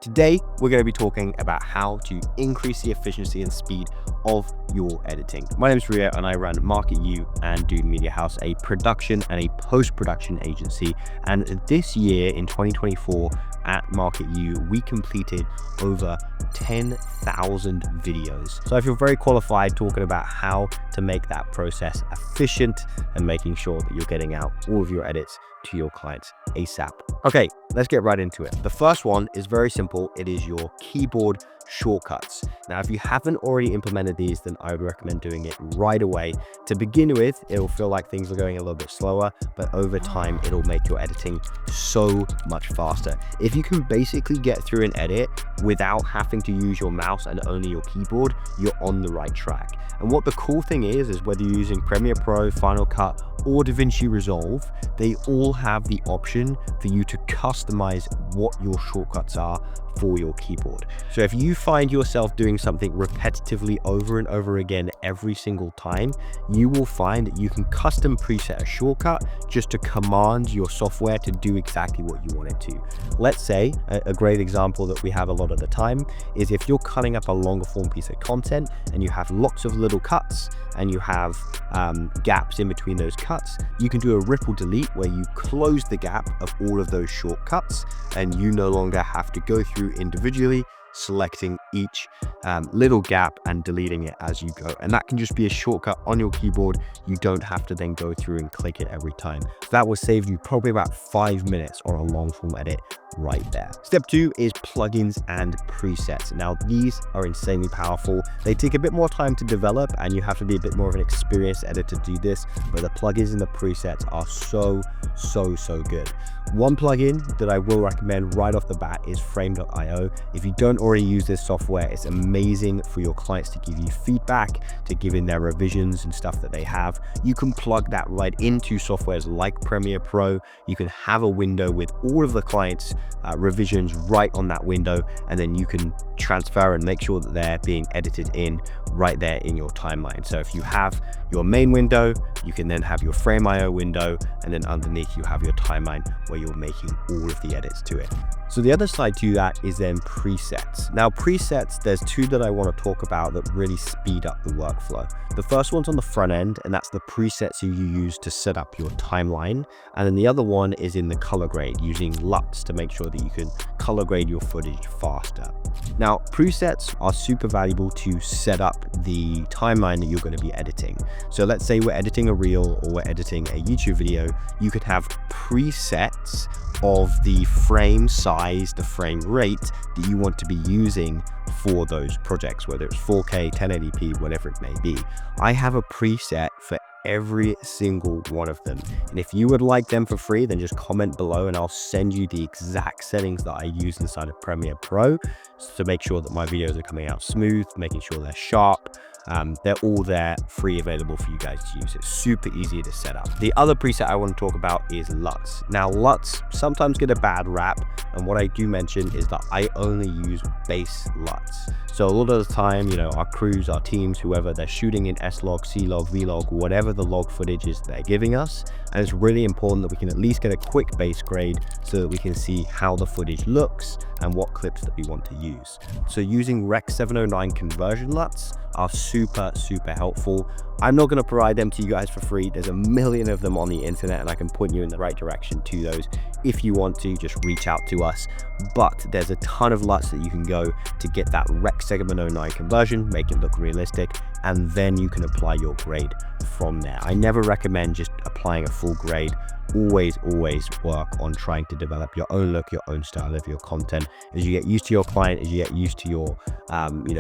Today, we're going to be talking about how to increase the efficiency and speed of your editing. My name is Rio and I run Market U and Dude Media House, a production and a post-production agency. And this year in 2024 at Market U, we completed over 10,000 videos. So I feel very qualified talking about how to make that process efficient and making sure that you're getting out all of your edits to your clients ASAP. Okay, let's get right into it. The first one is very simple. It is your keyboard shortcuts. Now, if you haven't already implemented these, then I would recommend doing it right away. To begin with, it'll feel like things are going a little bit slower, but over time, it'll make your editing so much faster. If you can basically get through an edit without having to use your mouse and only your keyboard, you're on the right track. And what the cool thing is whether you're using Premiere Pro, Final Cut, or DaVinci Resolve, they all have the option for you to customize what your shortcuts are for your keyboard. So if you find yourself doing something repetitively over and over again every single time, you will find that you can custom preset a shortcut just to command your software to do exactly what you want it to. Let's say a great example that we have a lot of the time is if you're cutting up a longer form piece of content and you have lots of little cuts and you have gaps in between those cuts, you can do a ripple delete where you close the gap of all of those shortcuts and you no longer have to go through individually selecting each little gap and deleting it as you go. And that can just be a shortcut on your keyboard. You don't have to then go through and click it every time. That will save you probably about 5 minutes on a long form edit right there. Step 2 is plugins and presets. Now, these are insanely powerful. They take a bit more time to develop and you have to be a bit more of an experienced editor to do this, but the plugins and the presets are so good. One plugin that I will recommend right off the bat is Frame.io. If you don't already use this software, it's amazing for your clients to give you feedback, to give in their revisions and stuff that they have. You can plug that right into softwares like Premiere Pro. You can have a window with all of the clients' revisions right on that window, and then you can transfer and make sure that they're being edited in right there in your timeline. So if you have your main window, you can then have your Frame.io window, and then underneath you have your timeline where you're making all of the edits to it. So the other side to that is then presets. Now presets, there's two that I want to talk about that really speed up the workflow. The first one's on the front end, and that's the presets you use to set up your timeline. And then the other one is in the color grade, using LUTs to make sure that you can color grade your footage faster. Now, presets are super valuable to set up the timeline that you're going to be editing. So let's say we're editing a reel or we're editing a YouTube video. You could have presets of the frame size, the frame rate that you want to be using for those projects, whether it's 4K, 1080p, whatever it may be. I have a preset for every single one of them. And if you would like them for free, then just comment below and I'll send you the exact settings that I use inside of Premiere Pro to make sure that my videos are coming out smooth, making sure they're sharp. They're all there, free, available for you guys to use. It's super easy to set up. The other preset I want to talk about is LUTs. Now, LUTs sometimes get a bad rap, and what I do mention is that I only use base LUTs. So a lot of the time, you know, our crews, our teams, whoever, they're shooting in S-Log, C-Log, V-Log, whatever the log footage is they're giving us. And it's really important that we can at least get a quick base grade so that we can see how the footage looks and what clips that we want to use. So using Rec 709 conversion LUTs are super helpful. I'm not going to provide them to you guys for free. There's a million of them on the internet and I can point you in the right direction to those. If you want to, just reach out to us. But there's a ton of LUTs that you can go to get that Rec 709 conversion, make it look realistic, and then you can apply your grade from there. I never recommend just applying a full grade. Always work on trying to develop your own look, your own style of your content. As you get used to your client, as you get used to your,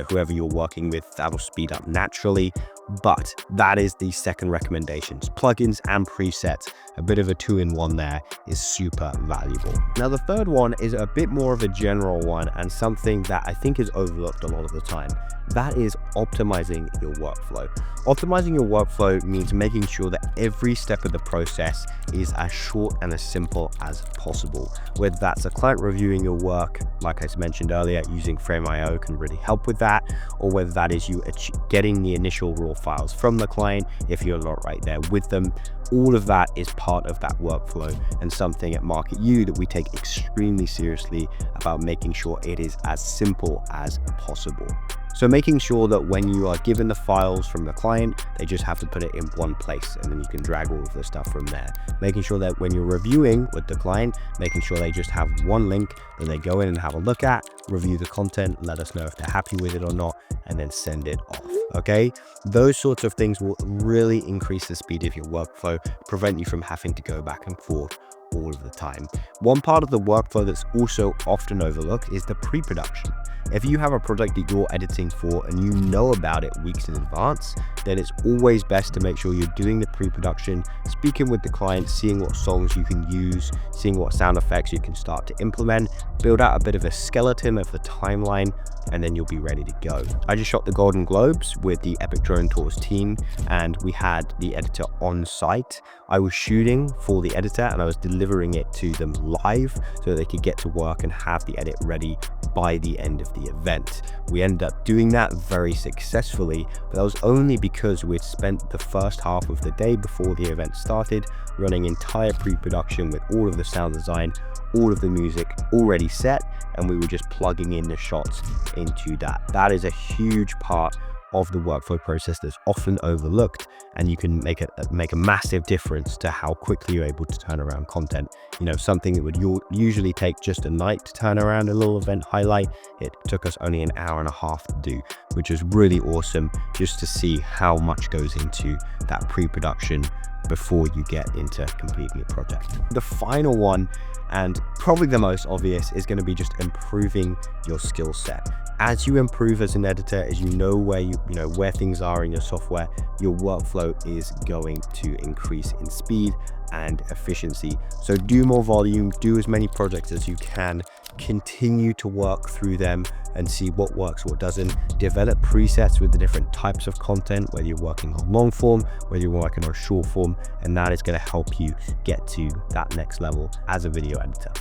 whoever you're working with, that'll speed up naturally. But that is the second recommendations. Plugins and presets, a bit of a two-in-one there, is super valuable. Now, the third one is a bit more of a general one and something that I think is overlooked a lot of the time. That is optimizing your workflow. Optimizing your workflow means making sure that every step of the process is as short and as simple as possible. Whether that's a client reviewing your work, like I mentioned earlier, using Frame.io can really help with that, or whether that is you getting the initial raw files from the client if you're not right there with them. All of that is part of that workflow, and something at Market U that we take extremely seriously about making sure it is as simple as possible. So making sure that when you are given the files from the client, they just have to put it in one place, and then you can drag all of the stuff from there. Making sure that when you're reviewing with the client, making sure they just have one link that they go in and have a look at, review the content, let us know if they're happy with it or not, and then send it off. Okay, those sorts of things will really increase the speed of your workflow, prevent you from having to go back and forth all of the time. One part of the workflow that's also often overlooked is the pre-production. If you have a project that you're editing for and you know about it weeks in advance, then it's always best to make sure you're doing the pre-production, speaking with the client, seeing what songs you can use, seeing what sound effects you can start to implement, build out a bit of a skeleton of the timeline, and then you'll be ready to go. I just shot the Golden Globes with the Epic Drone Tours team, and we had the editor on site. I was shooting for the editor and I was delivering it to them live so that they could get to work and have the edit ready by the end of the event. We ended up doing that very successfully, but that was only because we'd spent the first half of the day before the event started running entire pre-production with all of the sound design, all of the music already set, and we were just plugging in the shots into that. That is a huge part of the workflow process that's often overlooked, and you can make a massive difference to how quickly you're able to turn around content. You know, something that would usually take just a night to turn around a little event highlight, it took us only an hour and a half to do, which is really awesome just to see how much goes into that pre-production before you get into completing a project. The final one, and probably the most obvious, is going to be just improving your skill set. As you improve as an editor, as you know where things are in your software, your workflow is going to increase in speed and efficiency. So do more volume, do as many projects as you can, continue to work through them and see what works, what doesn't. Develop presets with the different types of content, whether you're working on long form, whether you're working on short form, and that is going to help you get to that next level as a video editor.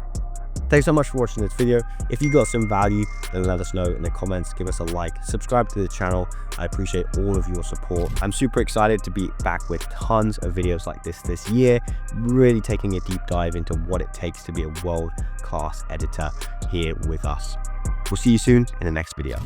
Thanks so much for watching this video. If you got some value, then let us know in the comments, give us a like, subscribe to the channel. I appreciate all of your support. I'm super excited to be back with tons of videos like this year, really taking a deep dive into what it takes to be a world-class editor here with us. We'll see you soon in the next video.